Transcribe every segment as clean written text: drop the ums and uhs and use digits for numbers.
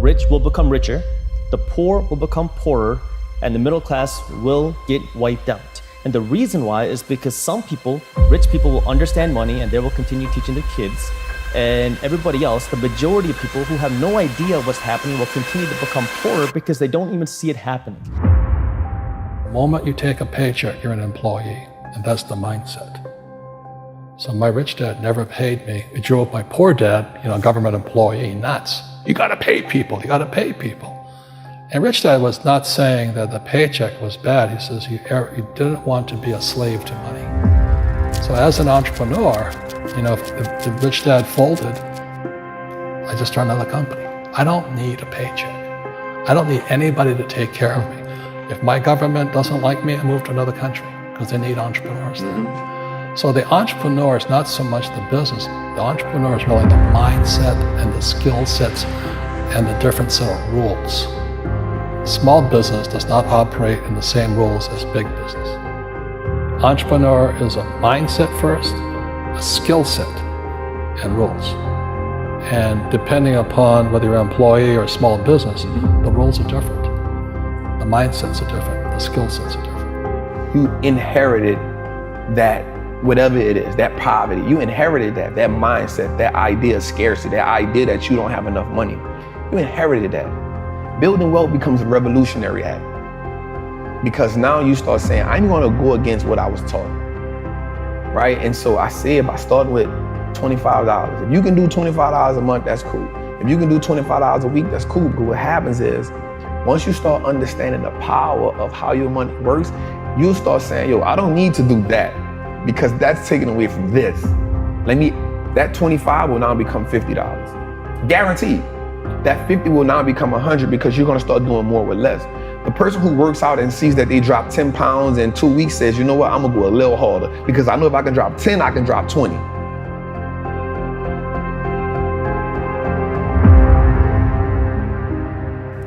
rich will become richer, the poor will become poorer, and the middle class will get wiped out. And the reason why is because some people, rich people, will understand money and they will continue teaching their kids. And everybody else, the majority of people who have no idea what's happening, will continue to become poorer because they don't even see it happening. The moment you take a paycheck, you're an employee, and that's the mindset. So my rich dad never paid me. It drove my poor dad, government employee, nuts. You gotta pay people, you gotta pay people. And rich dad was not saying that the paycheck was bad. He says you didn't want to be a slave to money. So as an entrepreneur, if the rich dad folded, I just started another company. I don't need a paycheck. I don't need anybody to take care of me. If my government doesn't like me, I move to another country because they need entrepreneurs there. So the entrepreneur is not so much the business. The entrepreneur is really the mindset and the skill sets and the different set of rules. Small business does not operate in the same rules as big business. Entrepreneur is a mindset first, a skill set, and rules. And depending upon whether you're an employee or a small business, the rules are different. The mindsets are different, the skill sets are different. You inherited that, whatever it is, that poverty. You inherited that mindset, that idea of scarcity, that idea that you don't have enough money. You inherited that. Building wealth becomes a revolutionary act because now you start saying, I'm gonna go against what I was taught, right? And so I said by starting with $25. If you can do $25 a month, that's cool. If you can do $25 a week, that's cool. But what happens is, once you start understanding the power of how your money works, you'll start saying, I don't need to do that because that's taken away from this. That 25 will now become $50. Guaranteed. That 50 will now become 100 because you're gonna start doing more with less. The person who works out and sees that they drop 10 pounds in 2 weeks says, you know what, I'm gonna go a little harder because I know if I can drop 10, I can drop 20.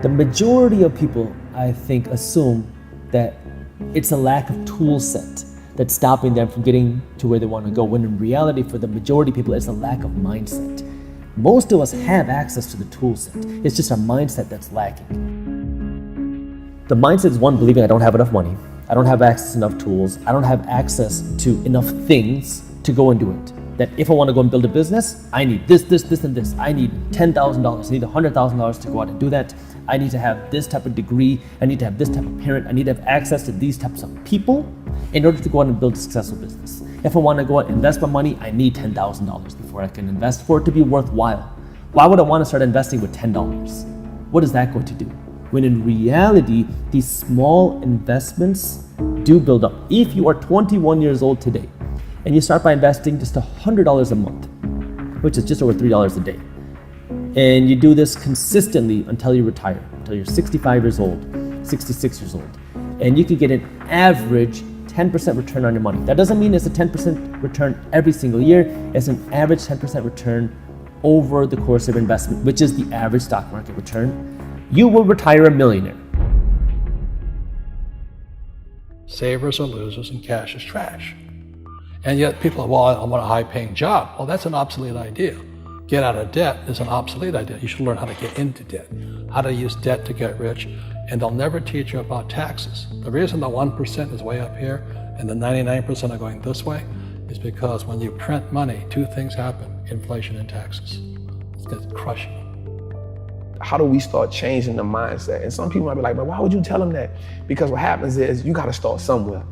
The majority of people, I think, assume that it's a lack of tool set that's stopping them from getting to where they want to go, when in reality, for the majority of people, it's a lack of mindset. Most of us have access to the tool set. It's just our mindset that's lacking. The mindset is one, believing I don't have enough money, I don't have access to enough tools, I don't have access to enough things to go and do it. That if I want to go and build a business, I need this, and this. I need $10,000, I need $100,000 to go out and do that. I need to have this type of degree, I need to have this type of parent, I need to have access to these types of people in order to go out and build a successful business. If I want to go out and invest my money, I need $10,000 before I can invest for it to be worthwhile. Why would I want to start investing with $10? What is that going to do? When in reality, these small investments do build up. If you are 21 years old today and you start by investing just $100 a month, which is just over $3 a day, and you do this consistently until you retire, until you're 65 years old, 66 years old, and you could get an average 10% return on your money. That doesn't mean it's a 10% return every single year. It's an average 10% return over the course of investment, which is the average stock market return. You will retire a millionaire. Savers are losers and cash is trash. And yet people are, well, I want a high-paying job. Well, that's an obsolete idea. Get out of debt is an obsolete idea. You should learn how to get into debt, how to use debt to get rich, and they'll never teach you about taxes. The reason the 1% is way up here and the 99% are going this way is because when you print money, two things happen: inflation and taxes. It's going to crush you. How do we start changing the mindset? And some people might be like, but why would you tell them that? Because what happens is you got to start somewhere.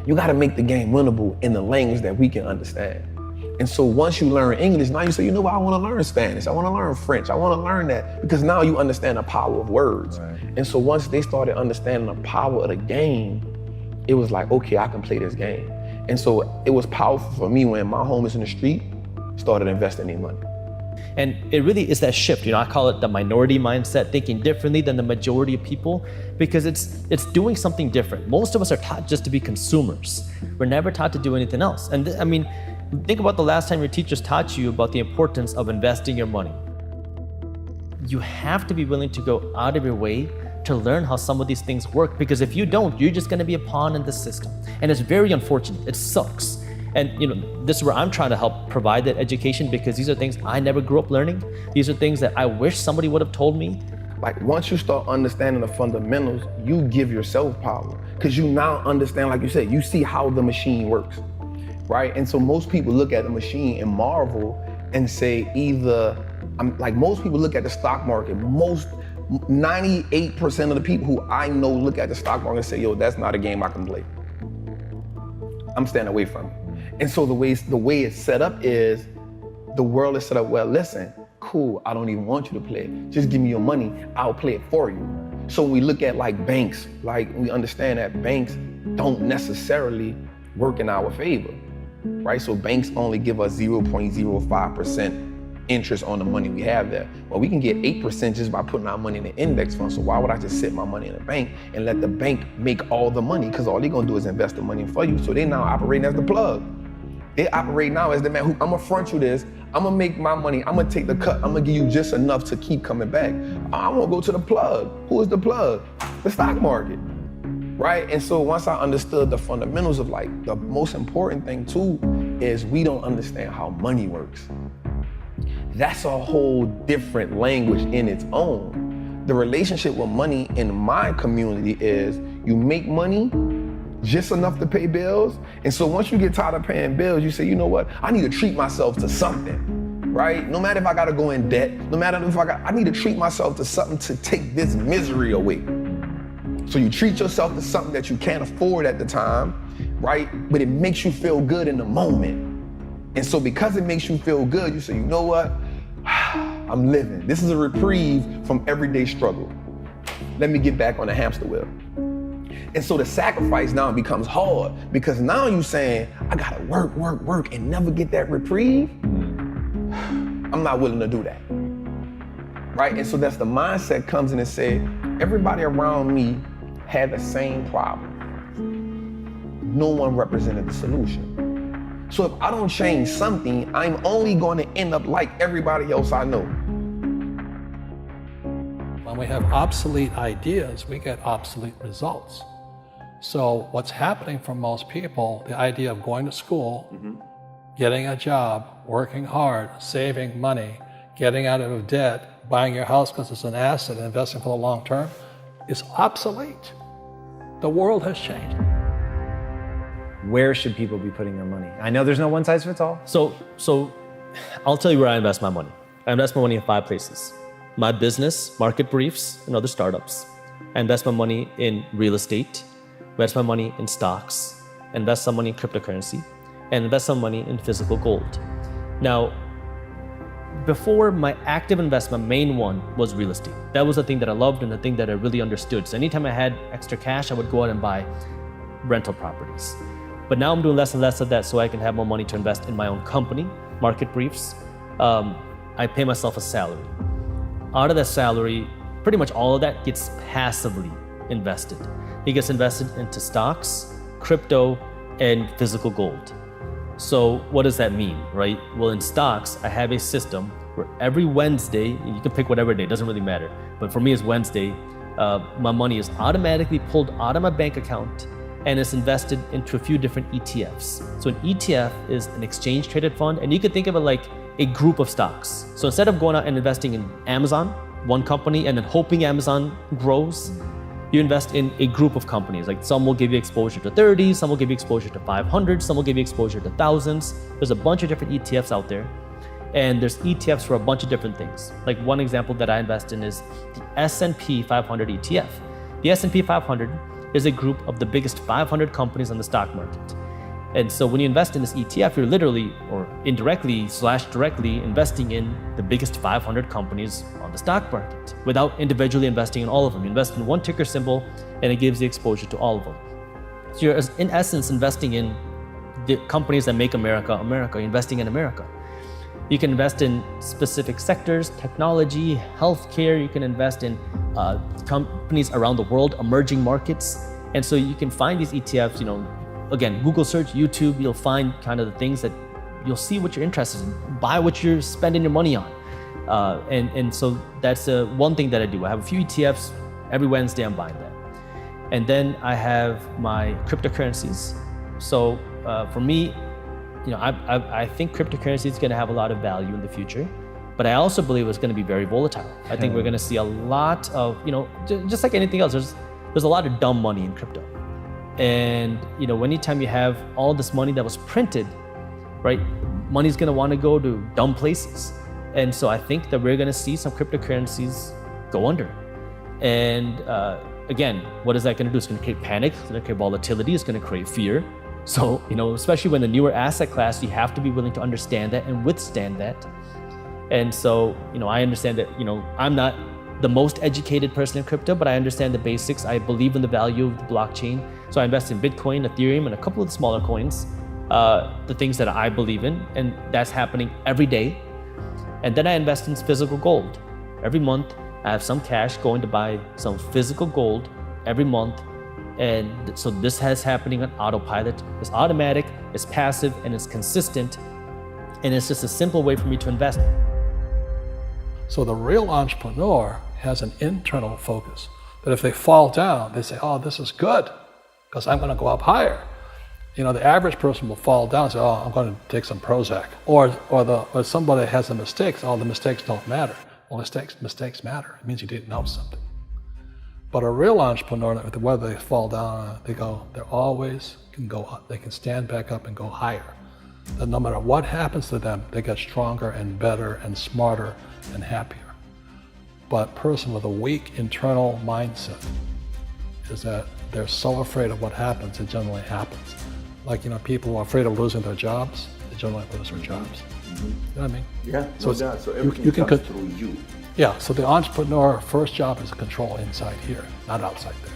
You got to make the game winnable in the language that we can understand. And so once you learn English, now you say, you know what, I want to learn Spanish, I want to learn French, I want to learn that, because now you understand the power of words. Right. And so once they started understanding the power of the game, it was like, okay, I can play this game. And so it was powerful for me when my homies in the street started investing their money. And it really is that shift. I call it the minority mindset, thinking differently than the majority of people, because it's doing something different. Most of us are taught just to be consumers. We're never taught to do anything else. And think about the last time your teachers taught you about the importance of investing your money. You have to be willing to go out of your way to learn how some of these things work, because if you don't, you're just going to be a pawn in the system. And it's very unfortunate. It sucks. And this is where I'm trying to help provide that education, because these are things I never grew up learning. These are things that I wish somebody would have told me. Like once you start understanding the fundamentals, you give yourself power, because you now understand, like you said, you see how the machine works, right? And so most people look at the machine and marvel and say most people look at the stock market, 98% of the people who I know look at the stock market and say, yo, that's not a game I can play. I'm staying away from it. And so the way it's set up is, the world is set up, well, listen, cool, I don't even want you to play it. Just give me your money, I'll play it for you. So when we look at like banks, like we understand that banks don't necessarily work in our favor, right? So banks only give us 0.05% interest on the money we have there. Well, we can get 8% just by putting our money in the index fund. So why would I just sit my money in a bank and let the bank make all the money? Because all they're gonna do is invest the money for you. So they now operating as the plug. They operate now as the man who, I'm gonna front you this, I'm gonna make my money, I'm gonna take the cut, I'm gonna give you just enough to keep coming back. I wanna go to the plug. Who is the plug? The stock market, right? And so once I understood the fundamentals of like, the most important thing too is we don't understand how money works. That's a whole different language in its own. The relationship with money in my community is you make money just enough to pay bills. And so once you get tired of paying bills, you say, you know what? I need to treat myself to something, right? No matter if I gotta go in debt, no matter if I need to treat myself to something to take this misery away. So you treat yourself to something that you can't afford at the time, right? But it makes you feel good in the moment. And so because it makes you feel good, you say, you know what? I'm living. This is a reprieve from everyday struggle. Let me get back on the hamster wheel. And so the sacrifice now becomes hard, because now you're saying, I gotta work, and never get that reprieve. I'm not willing to do that, right? And so that's the mindset comes in and say, everybody around me had the same problem. No one represented the solution. So if I don't change something, I'm only going to end up like everybody else I know. When we have obsolete ideas, we get obsolete results. So what's happening for most people, the idea of going to school, getting a job, working hard, saving money, getting out of debt, buying your house because it's an asset, and investing for the long term, is obsolete. The world has changed. Where should people be putting their money? I know there's no one size fits all. So I'll tell you where I invest my money. I invest my money in 5 places. My business, market briefs, and other startups. I invest my money in real estate, invest my money in stocks, invest some money in cryptocurrency, and invest some money in physical gold. Now, before, my active investment, main one, was real estate. That was the thing that I loved and the thing that I really understood. So anytime I had extra cash, I would go out and buy rental properties. But now I'm doing less and less of that so I can have more money to invest in my own company, market briefs. I pay myself a salary. Out of that salary, pretty much all of that gets passively invested. It gets invested into stocks, crypto, and physical gold. So what does that mean, right? Well, in stocks, I have a system where every Wednesday, you can pick whatever day, it doesn't really matter. But for me, it's Wednesday. My money is automatically pulled out of my bank account and it's invested into a few different ETFs. So an ETF is an exchange traded fund, and you could think of it like a group of stocks. So instead of going out and investing in Amazon, one company, and then hoping Amazon grows, you invest in a group of companies. Like some will give you exposure to 30, some will give you exposure to 500, some will give you exposure to thousands. There's a bunch of different ETFs out there. And there's ETFs for a bunch of different things. Like one example that I invest in is the S&P 500 ETF. The S&P 500 is a group of the biggest 500 companies on the stock market. And so when you invest in this ETF, you're literally or indirectly / directly investing in the biggest 500 companies on the stock market without individually investing in all of them. You invest in one ticker symbol and it gives you exposure to all of them. So you're in essence investing in the companies that make America, America. You're investing in America. You can invest in specific sectors, technology, healthcare. You can invest in companies around the world, emerging markets. And so you can find these ETFs, again, Google search, YouTube, you'll find kind of the things that you'll see what you're interested in, buy what you're spending your money on. And so that's one thing that I do. I have a few ETFs. Every Wednesday I'm buying that. And then I have my cryptocurrencies. So for me, I think cryptocurrency is going to have a lot of value in the future, but I also believe it's going to be very volatile. I think we're going to see a lot of, just like anything else, there's a lot of dumb money in crypto. And, anytime you have all this money that was printed, right, money's going to want to go to dumb places. And so I think that we're going to see some cryptocurrencies go under. And again, what is that going to do? It's going to create panic, it's going to create volatility, it's going to create fear. So, especially when the newer asset class, you have to be willing to understand that and withstand that. And so, I understand that, I'm not the most educated person in crypto, but I understand the basics. I believe in the value of the blockchain. So I invest in Bitcoin, Ethereum, and a couple of the smaller coins, the things that I believe in, and that's happening every day. And then I invest in physical gold. Every month, I have some cash going to buy some physical gold every month. And so this has happening on autopilot. It's automatic, it's passive, and it's consistent. And it's just a simple way for me to invest. So the real entrepreneur has an internal focus. That if they fall down, they say, oh, this is good, because I'm going to go up higher. The average person will fall down and say, oh, I'm going to take some Prozac. Or somebody has a mistake, oh, the mistakes don't matter. Well, mistakes matter. It means you didn't know something. But a real entrepreneur, whether they fall down, they always can go up. They can stand back up and go higher. That no matter what happens to them, they get stronger and better and smarter and happier. But a person with a weak internal mindset is that they're so afraid of what happens, it generally happens. Like, people who are afraid of losing their jobs, they generally lose their jobs. You know what I mean? Yeah, So no doubt. So everything comes through you. Yeah, so the entrepreneur first job is to control inside here, not outside there.